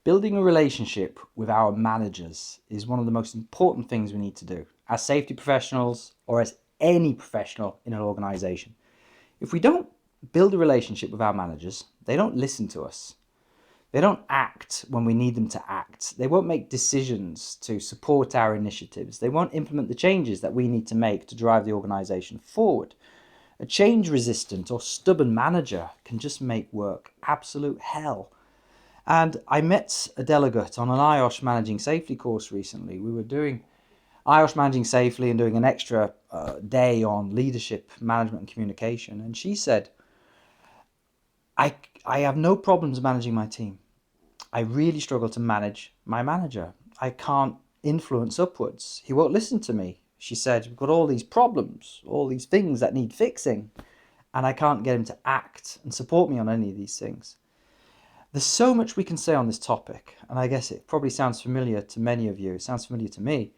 Building a relationship with our managers is one of the most important things we need to do as safety professionals or as any professional in an organization. If we don't build a relationship with our managers, they don't listen to us. They don't act when we need them to act. They won't make decisions to support our initiatives. They won't implement the changes that we need to make to drive the organization forward. A change-resistant or stubborn manager can just make work absolute hell. And I met a delegate on an IOSH Managing Safely course recently. We were doing IOSH Managing Safely and doing an extra day on leadership, management and communication. And she said, I have no problems managing my team. I really struggle to manage my manager. I can't influence upwards. He won't listen to me. She said, we've got all these problems, all these things that need fixing, and I can't get him to act and support me on any of these things. There's so much we can say on this topic, and I guess it probably sounds familiar to many of you. It sounds familiar to me.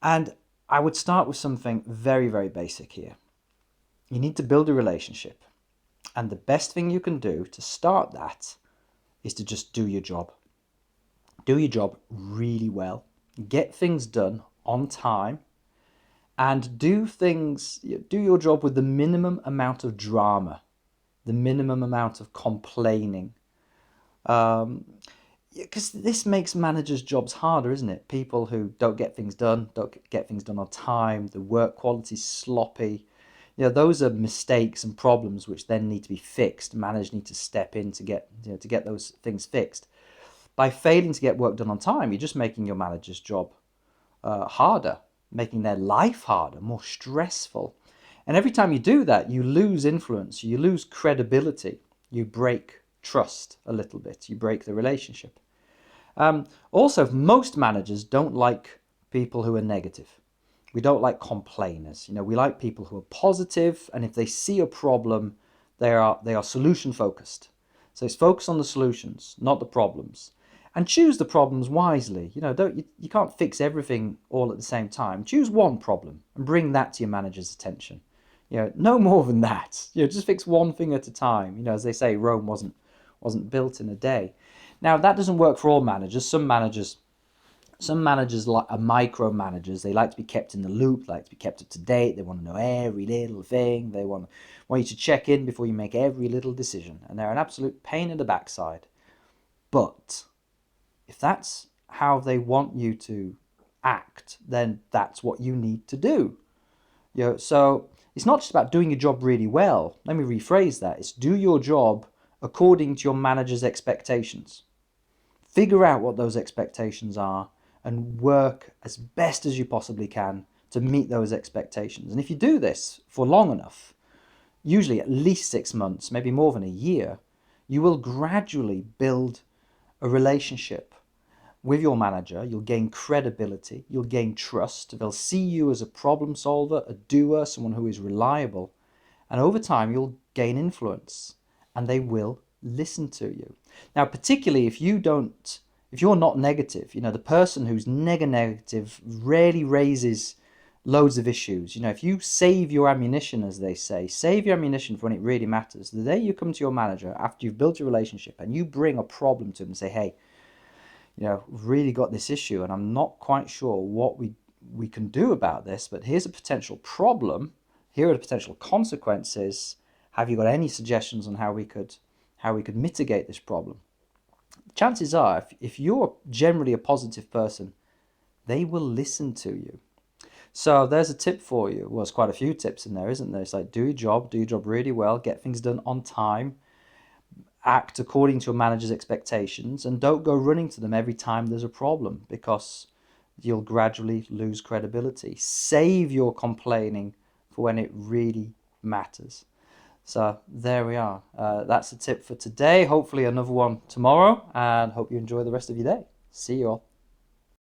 And I would start with something very, very basic here. You need to build a relationship. And the best thing you can do to start that is to just do your job. Do your job really well. Get things done on time. And do your job with the minimum amount of drama, the minimum amount of complaining. Because this makes managers' jobs harder, isn't it? People who don't get things done on time, the work quality's sloppy. Those are mistakes and problems which then need to be fixed. Managers need to step in to get those things fixed. By failing to get work done on time, you're just making your manager's job harder, making their life harder, more stressful. And every time you do that, you lose influence, you lose credibility, you break trust a little bit, you break the relationship. Also, most managers don't like people who are negative. We don't like complainers. We like people who are positive, and if they see a problem, they are solution focused. So it's focus on the solutions, not the problems, and choose the problems wisely. You can't fix everything all at the same time. Choose one problem and bring that to your manager's attention. No more than that. Just fix one thing at a time. As they say, Rome wasn't built in a day. Now, that doesn't work for all managers. Some managers are micromanagers. They like to be kept in the loop, like to be kept up to date. They want to know every little thing. They want you to check in before you make every little decision. And they're an absolute pain in the backside. But if that's how they want you to act, then that's what you need to do. So it's not just about doing your job really well. Let me rephrase that. It's do your job according to your manager's expectations. Figure out what those expectations are and work as best as you possibly can to meet those expectations. And if you do this for long enough, usually at least 6 months, maybe more than a year, you will gradually build a relationship with your manager. You'll gain credibility, you'll gain trust. They'll see you as a problem solver, a doer, someone who is reliable. And over time, you'll gain influence and they will listen to you. Now, particularly if you're not negative, the person who's negative rarely raises loads of issues. If you save your ammunition, as they say, save your ammunition for when it really matters. The day you come to your manager after you've built a relationship and you bring a problem to them and say, hey, we've really got this issue and I'm not quite sure what we can do about this, but here's a potential problem. Here are the potential consequences. Have you got any suggestions on how we could mitigate this problem? Chances are, if you're generally a positive person, they will listen to you. So there's a tip for you. Well, there's quite a few tips in there, isn't there? It's like do your job really well, get things done on time, act according to your manager's expectations, and don't go running to them every time there's a problem because you'll gradually lose credibility. Save your complaining for when it really matters. So there we are. That's a tip for today. Hopefully another one tomorrow, and hope you enjoy the rest of your day. See you all.